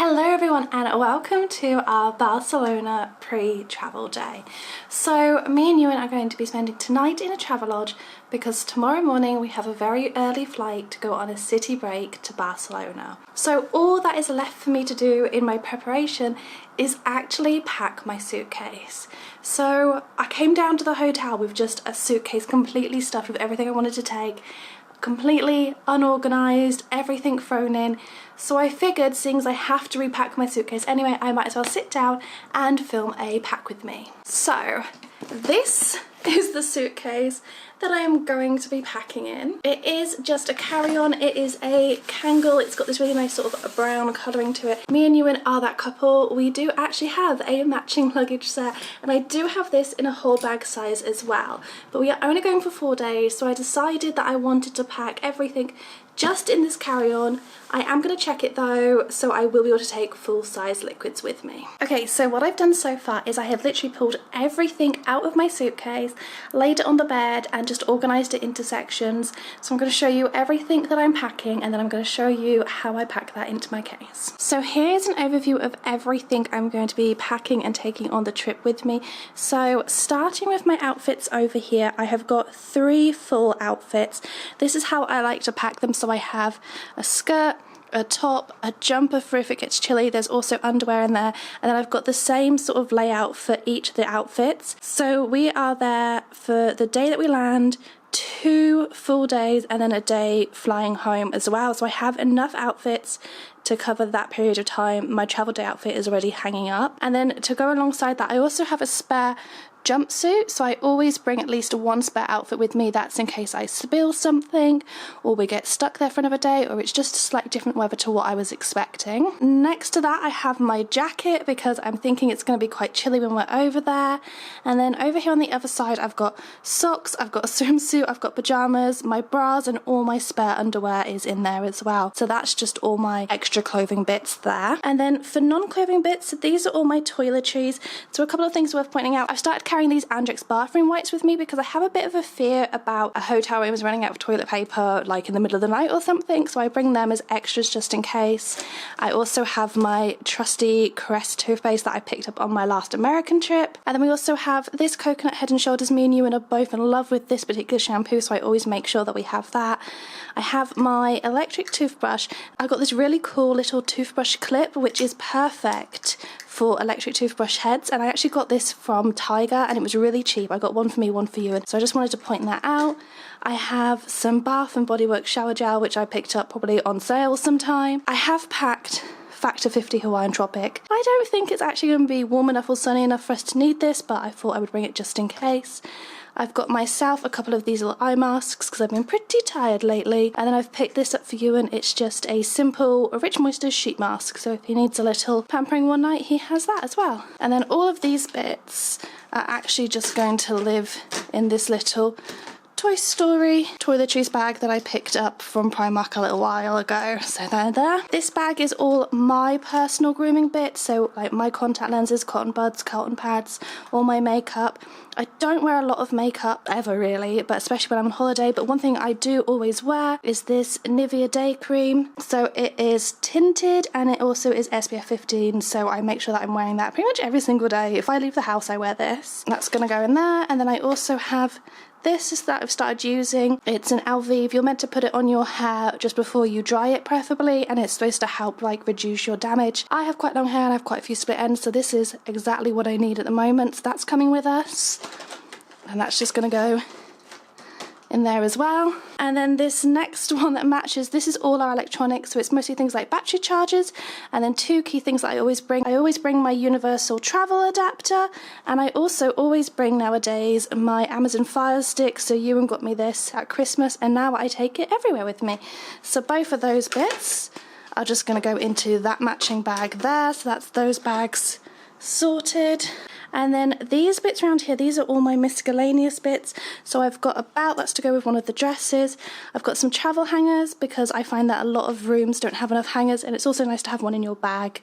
Hello everyone and welcome to our Barcelona pre-travel day. So me and Euan are going to be spending tonight in a Travelodge because tomorrow morning we have a very early flight to go on a city break to Barcelona. So all that is left for me to do in my preparation is actually pack my suitcase. So I came down to the hotel with just a suitcase completely stuffed with everything I wanted to take, completely unorganised, everything thrown in. So I figured, seeing as I have to repack my suitcase anyway, I might as well sit down and film a pack with me. So this is the suitcase that I am going to be packing in. It is just a carry-on. It is a Kangol. It's got this really nice sort of a brown colouring to it. Me and Euan are that couple. We do actually have a matching luggage set, and I do have this in a whole bag size as well. But we are only going for 4 days, so I decided that I wanted to pack everything just in this carry-on. I am going to check it though, so I will be able to take full-size liquids with me. Okay, so what I've done so far is I have literally pulled everything out of my suitcase, laid it on the bed and just organised it into sections. So I'm going to show you everything that I'm packing, and then I'm going to show you how I pack that into my case. So here's an overview of everything I'm going to be packing and taking on the trip with me. So starting with my outfits over here, I have got 3 full outfits. This is how I like to pack them. So I have a skirt, a top, a jumper for if it gets chilly. There's also underwear in there, and then I've got the same sort of layout for each of the outfits. So we are there for the day that we land, 2 full days, and then a day flying home as well. So I have enough outfits to cover that period of time. My travel day outfit is already hanging up, and then to go alongside that I also have a spare jumpsuit, so I always bring at least 1 spare outfit with me. That's in case I spill something or we get stuck there for another day, or it's just a slightly different weather to what I was expecting. Next to that I have my jacket because I'm thinking it's going to be quite chilly when we're over there. And then over here on the other side I've got socks, I've got a swimsuit, I've got pyjamas, my bras, and all my spare underwear is in there as well. So that's just all my extra clothing bits there. And then for non-clothing bits, these are all my toiletries. So a couple of things worth pointing out. I've started carrying these Andrex bathroom wipes with me because I have a bit of a fear about a hotel room running out of toilet paper like in the middle of the night or something, so I bring them as extras just in case. I also have my trusty Crest toothpaste that I picked up on my last American trip, and then we also have this coconut Head and Shoulders. Me and Euan are both in love with this particular shampoo, so I always make sure that we have that. I have my electric toothbrush. I got this really cool little toothbrush clip which is perfect for electric toothbrush heads, and I actually got this from Tiger and it was really cheap. I got one for me, one for you, and so I just wanted to point that out. I have some Bath and Body Works shower gel which I picked up probably on sale sometime. I have packed Factor 50 Hawaiian Tropic. I don't think it's actually going to be warm enough or sunny enough for us to need this, but I thought I would bring it just in case. I've got myself a couple of these little eye masks because I've been pretty tired lately, and then I've picked this up for you, and it's just a simple Rich Moisture sheet mask, so if he needs a little pampering one night he has that as well. And then all of these bits are actually just going to live in this little Toy Story toiletries bag that I picked up from Primark a little while ago. So they're there. This bag is all my personal grooming bits, so like my contact lenses, cotton buds, cotton pads, all my makeup. I don't wear a lot of makeup ever really, but especially when I'm on holiday. But one thing I do always wear is this Nivea Day Cream. So it is tinted and it also is SPF 15, so I make sure that I'm wearing that pretty much every single day. If I leave the house I wear this. That's gonna go in there. And then I also have this is that I've started using. It's an Alvive. You're meant to put it on your hair just before you dry it preferably, and it's supposed to help like reduce your damage. I have quite long hair and I have quite a few split ends, so this is exactly what I need at the moment. So that's coming with us, and that's just gonna go in there as well. And then this next one that matches, this is all our electronics, so it's mostly things like battery chargers, and then 2 key things that I always bring. I always bring my universal travel adapter, and I also always bring nowadays my Amazon Fire Stick. So Euan got me this at Christmas and now I take it everywhere with me. So both of those bits are just going to go into that matching bag there, so that's those bags sorted. And then these bits around here, these are all my miscellaneous bits. So I've got a belt that's to go with one of the dresses. I've got some travel hangers because I find that a lot of rooms don't have enough hangers, and it's also nice to have one in your bag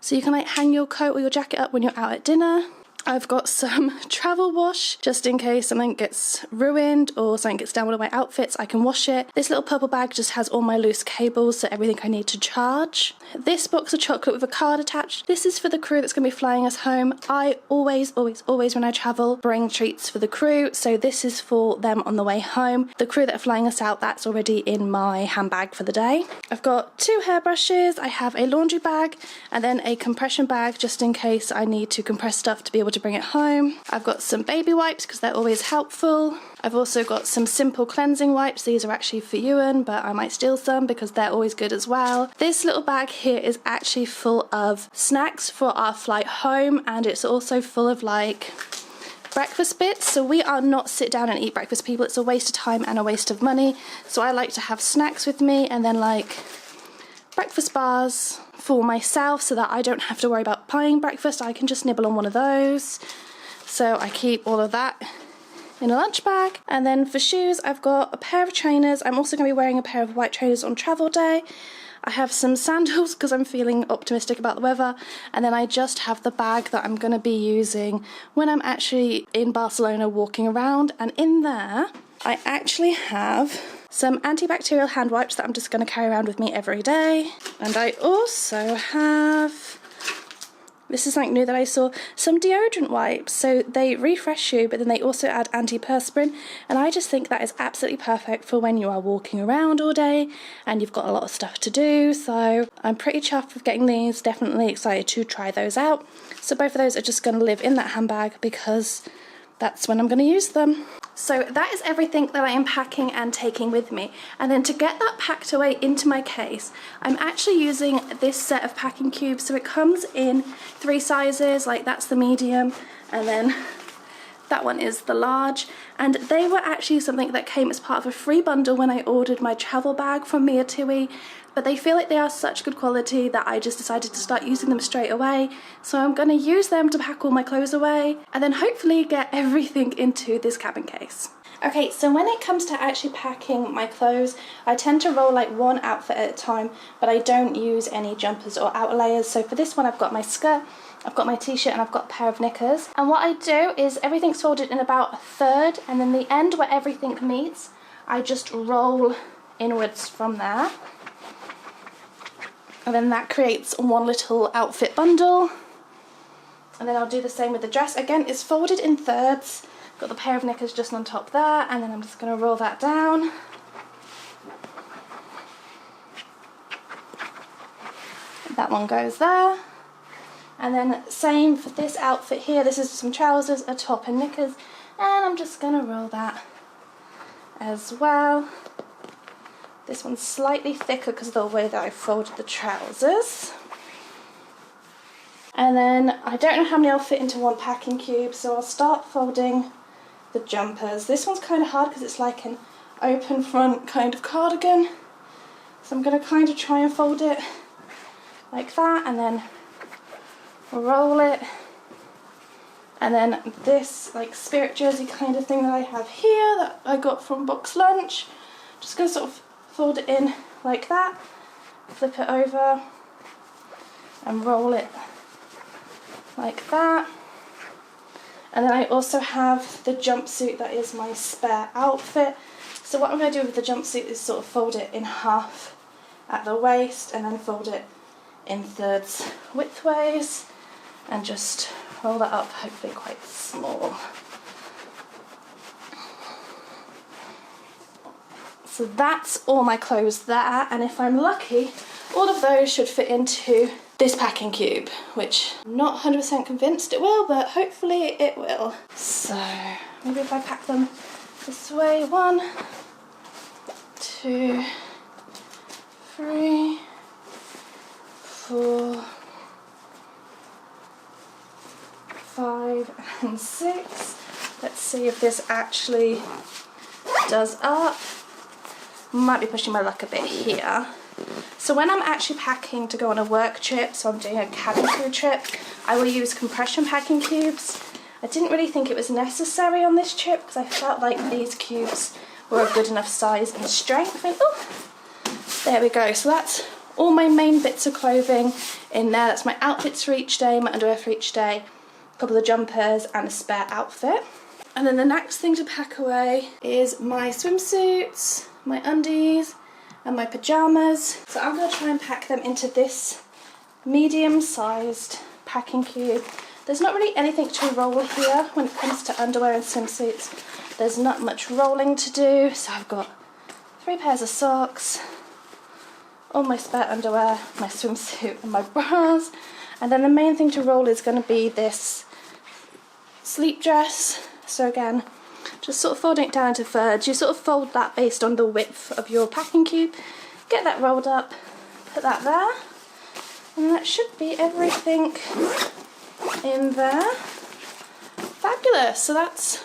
so you can like hang your coat or your jacket up when you're out at dinner. I've got some travel wash just in case something gets ruined or something gets down one of my outfits, I can wash it. This little purple bag just has all my loose cables, so everything I need to charge. This box of chocolate with a card attached. This is for the crew that's going to be flying us home. I always when I travel bring treats for the crew, so this is for them on the way home. The crew that are flying us out, that's already in my handbag for the day. I've got 2 hairbrushes, I have a laundry bag and then a compression bag just in case I need to compress stuff to be able to bring it home. I've got some baby wipes because they're always helpful. I've also got some simple cleansing wipes. These are actually for Euan, but I might steal some because they're always good as well. This little bag here is actually full of snacks for our flight home, and it's also full of like breakfast bits. So we are not sit down and eat breakfast people. It's a waste of time and a waste of money. So I like to have snacks with me and then like breakfast bars for myself so that I don't have to worry about buying breakfast. I can just nibble on one of those. So I keep all of that in a lunch bag. And then for shoes, I've got a pair of trainers. I'm also going to be wearing a pair of white trainers on travel day. I have some sandals because I'm feeling optimistic about the weather, and then I just have the bag that I'm going to be using when I'm actually in Barcelona walking around, and in there I actually have some antibacterial hand wipes that I'm just going to carry around with me every day. And I also have, this is something new that I saw, some deodorant wipes. So they refresh you, but then they also add antiperspirant. And I just think that is absolutely perfect for when you are walking around all day and you've got a lot of stuff to do. So I'm pretty chuffed with getting these, definitely excited to try those out. So both of those are just going to live in that handbag because that's when I'm going to use them. So that is everything that I am packing and taking with me. And then to get that packed away into my case, I'm actually using this set of packing cubes. So it comes in 3 sizes, like that's the medium, and then that one is the large. And they were actually something that came as part of a free bundle when I ordered my travel bag from Mia Tui. But they feel like they are such good quality that I just decided to start using them straight away. So I'm going to use them to pack all my clothes away and then hopefully get everything into this cabin case. Okay, so when it comes to actually packing my clothes, I tend to roll like one outfit at a time, but I don't use any jumpers or outer layers. So for this one, I've got my skirt, I've got my t-shirt, and I've got a pair of knickers. And what I do is everything's folded in about a third, and then the end where everything meets, I just roll inwards from there. And then that creates one little outfit bundle. And then I'll do the same with the dress. Again, it's folded in thirds. Got the pair of knickers just on top there, and then I'm just going to roll that down. That one goes there. And then same for this outfit here. This is some trousers, a top and knickers, and I'm just going to roll that as well. This one's slightly thicker because of the way that I folded the trousers. And then I don't know how many I'll fit into one packing cube, so I'll start folding the jumpers. This one's kind of hard because it's like an open front kind of cardigan. So I'm going to kind of try and fold it like that and then roll it. And then this like spirit jersey kind of thing that I have here that I got from box lunch. Just going to sort of fold it in like that, flip it over and roll it like that. And then I also have the jumpsuit that is my spare outfit. So what I'm going to do with the jumpsuit is sort of fold it in half at the waist and then fold it in thirds widthways and just roll that up, hopefully quite small. So that's all my clothes there, and if I'm lucky, all of those should fit into this packing cube, which I'm not 100% convinced it will, but hopefully it will. So maybe if I pack them this way, 1, 2, 3, 4, 5 and 6. Let's see if this actually does up. Might be pushing my luck a bit here. So when I'm actually packing to go on a work trip, so I'm doing a cabin crew trip, I will use compression packing cubes. I didn't really think it was necessary on this trip because I felt like these cubes were a good enough size and strength. And oh, there we go. So that's all my main bits of clothing in there. That's my outfits for each day, my underwear for each day. couple of jumpers and a spare outfit. And then the next thing to pack away is my swimsuits, my undies and my pyjamas. So I'm going to try and pack them into this medium-sized packing cube. There's not really anything to roll here when it comes to underwear and swimsuits. There's not much rolling to do. So I've got 3 pairs of socks, all my spare underwear, my swimsuit and my bras. And then the main thing to roll is going to be this sleep dress. So again, just sort of folding it down into thirds. You sort of fold that based on the width of your packing cube. Get that rolled up, put that there, and that should be everything in there. Fabulous. So that's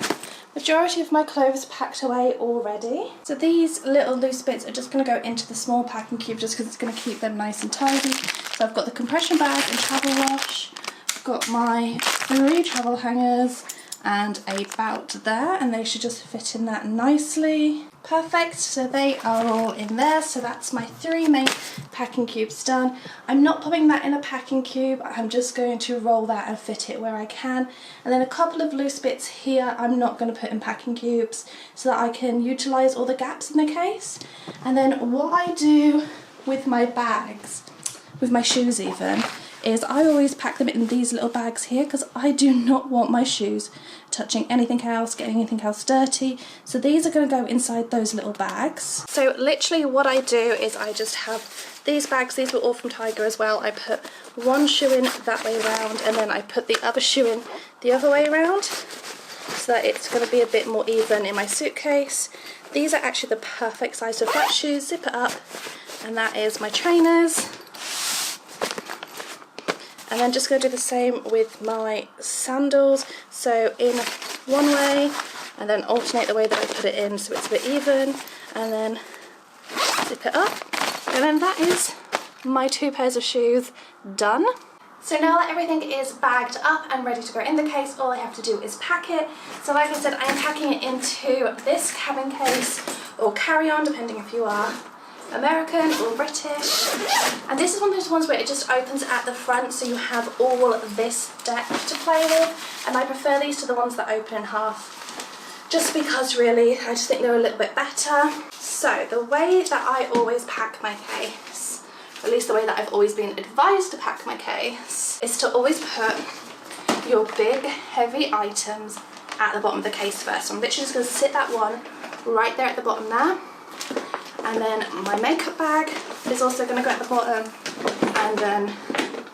majority of my clothes packed away already. So these little loose bits are just going to go into the small packing cube just because it's going to keep them nice and tidy. So I've got the compression bag and travel wash. I've got my 3 travel hangers and a bout there, and they should just fit in that nicely. Perfect, so they are all in there. So that's my 3 main packing cubes done. I'm not popping that in a packing cube, I'm just going to roll that and fit it where I can. And then a couple of loose bits here I'm not going to put in packing cubes so that I can utilise all the gaps in the case. And then what I do with my bags, with my shoes even, is I always pack them in these little bags here because I do not want my shoes touching anything else, getting anything else dirty. So these are going to go inside those little bags. So literally what I do is I just have these bags. These were all from Tiger as well. I put one shoe in that way around and then I put the other shoe in the other way around so that it's going to be a bit more even in my suitcase. These are actually the perfect size for flat shoes. Zip it up, and that is my trainers. And then just going to do the same with my sandals. So in one way, and then alternate the way that I put it in so it's a bit even, and then zip it up. And then that is my 2 pairs of shoes done. So now that everything is bagged up and ready to go in the case, all I have to do is pack it. So like I said, I am packing it into this cabin case or carry-on, depending if you are American or British. And this is one of those ones where it just opens at the front, so you have all of this deck to play with. And I prefer these to the ones that open in half, just because really I just think they're a little bit better. So the way that I always pack my case, or at least the way that I've always been advised to pack my case, is to always put your big heavy items at the bottom of the case first. So I'm literally just going to sit that one right there at the bottom there. And then my makeup bag is also going to go at the bottom, and then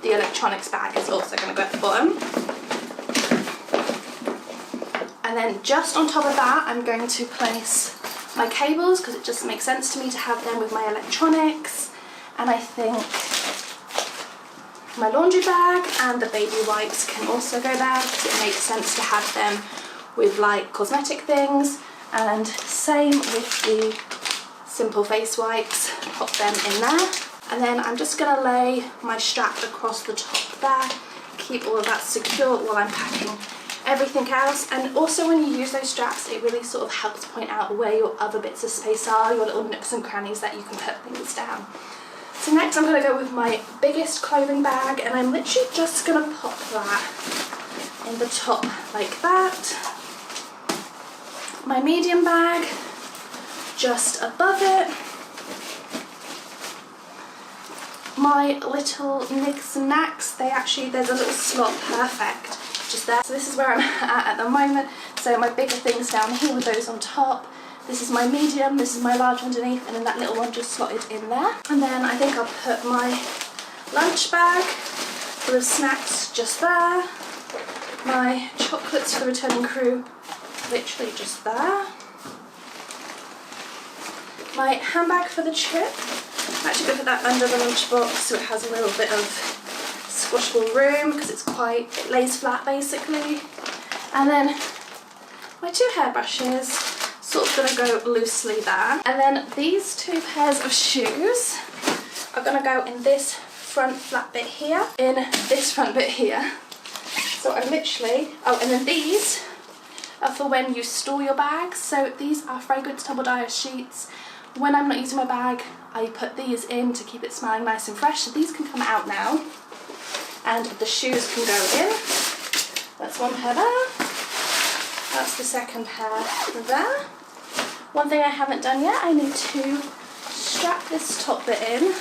the electronics bag is also going to go at the bottom. And then just on top of that I'm going to place my cables, because it just makes sense to me to have them with my electronics. And I think my laundry bag and the baby wipes can also go there, because it makes sense to have them with like cosmetic things. And same with the simple face wipes, pop them in there. And then I'm just going to lay my strap across the top there, keep all of that secure while I'm packing everything else. And also when you use those straps, it really sort of helps point out where your other bits of space are, your little nooks and crannies that you can put things down. So next I'm going to go with my biggest clothing bag, and I'm literally just going to pop that in the top like that. My medium bag just above it. My little knicks and knacks, there's a little slot perfect just there. So this is where I'm at the moment. So my bigger things down here with those on top. This is my medium, this is my large underneath, and then that little one just slotted in there. And then I think I'll put my lunch bag full of snacks just there. My chocolates for the returning crew, literally just there. My handbag for the trip, I'm actually going to put that under the lunchbox so it has a little bit of squashable room, because it lays flat basically. And then my 2 hairbrushes, sort of going to go loosely there. And then these 2 pairs of shoes are going to go in this front flat bit here, in this front bit here. So I'm literally, oh, and then these are for when you store your bags. So these are fragrance tumble dryer sheets. When I'm not using my bag, I put these in to keep it smelling nice and fresh. So these can come out now, and the shoes can go in That's one pair there. That's the second pair there. One thing I haven't done yet, I need to strap this top bit in.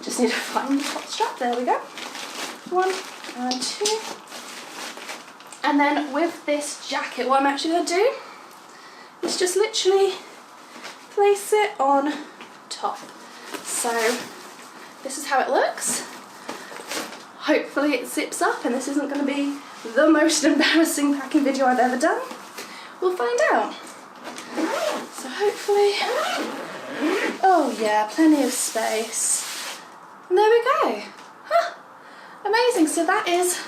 Just need to find the top strap. There we go. 1 and 2. And then with this jacket, what I'm actually going to do is just literally place it on top. So this is how it looks. Hopefully it zips up and this isn't going to be the most embarrassing packing video I've ever done. We'll find out. So hopefully, oh yeah, plenty of space. And there we go. Huh. Amazing. So that is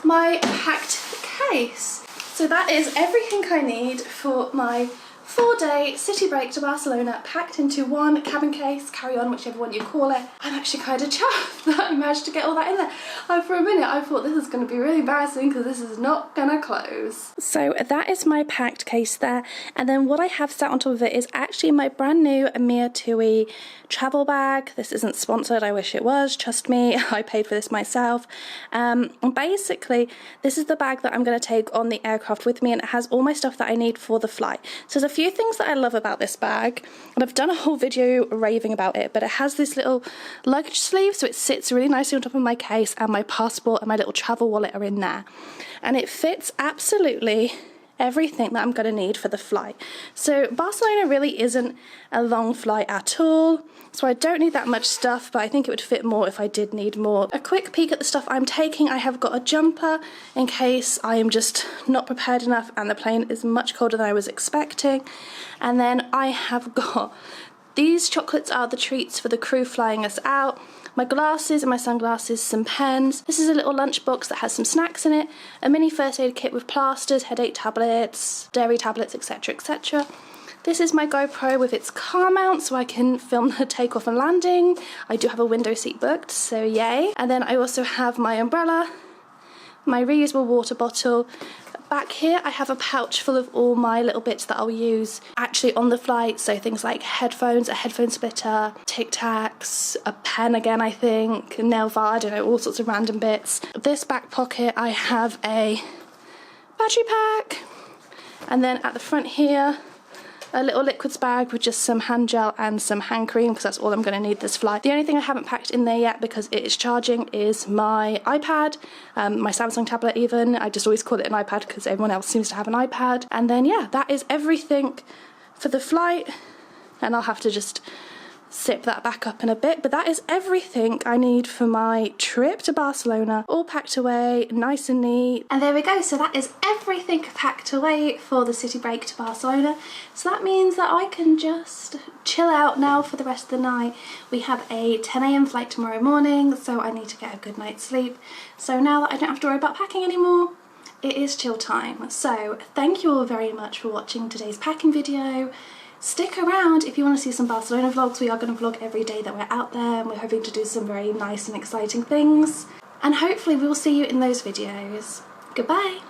my packed case. So that is everything I need for my 4-day city break to Barcelona, packed into one cabin case, carry-on, whichever one you call it. I'm actually kind of chuffed that I managed to get all that in there. For a minute I thought this is going to be really embarrassing because this is not going to close. So that is my packed case there, and then what I have sat on top of it is actually my brand new Amir Tui travel bag. This isn't sponsored, I wish it was, trust me, I paid for this myself. And basically this is the bag that I'm going to take on the aircraft with me, and it has all my stuff that I need for the flight. So there's a few things that I love about this bag, and I've done a whole video raving about it, but it has this little luggage sleeve, so it sits really nicely on top of my case, and my passport and my little travel wallet are in there, and it fits absolutely everything that I'm going to need for the flight. So Barcelona really isn't a long flight at all, so I don't need that much stuff, but I think it would fit more if I did need more. A quick peek at the stuff I'm taking. I have got a jumper in case I am just not prepared enough and the plane is much colder than I was expecting. And then I have got these chocolates are the treats for the crew flying us out. My glasses and my sunglasses, some pens. This is a little lunchbox that has some snacks in it, a mini first aid kit with plasters, headache tablets, dairy tablets, etc, etc. This is my GoPro with its car mount so I can film the takeoff and landing. I do have a window seat booked, so yay. And then I also have my umbrella, my reusable water bottle. Back here I have a pouch full of all my little bits that I'll use actually on the flight, so things like headphones, a headphone splitter, Tic Tacs, a pen again I think, nail file, I don't know, all sorts of random bits. This back pocket I have a battery pack, and then at the front here a little liquids bag with just some hand gel and some hand cream, because that's all I'm going to need this flight. The only thing I haven't packed in there yet because it is charging is my iPad, my Samsung tablet even. I just always call it an iPad because everyone else seems to have an iPad. And then yeah, that is everything for the flight, and I'll have to just zip that back up in a bit, but that is everything I need for my trip to Barcelona, all packed away nice and neat. And there we go, so that is everything packed away for the city break to Barcelona. So that means that I can just chill out now for the rest of the night. We have a 10 AM flight tomorrow morning, so I need to get a good night's sleep. So now that I don't have to worry about packing anymore, it is chill time. So thank you all very much for watching today's packing video. Stick around if you want to see some Barcelona vlogs. We are going to vlog every day that we're out there, and we're hoping to do some very nice and exciting things. And hopefully we will see you in those videos. Goodbye!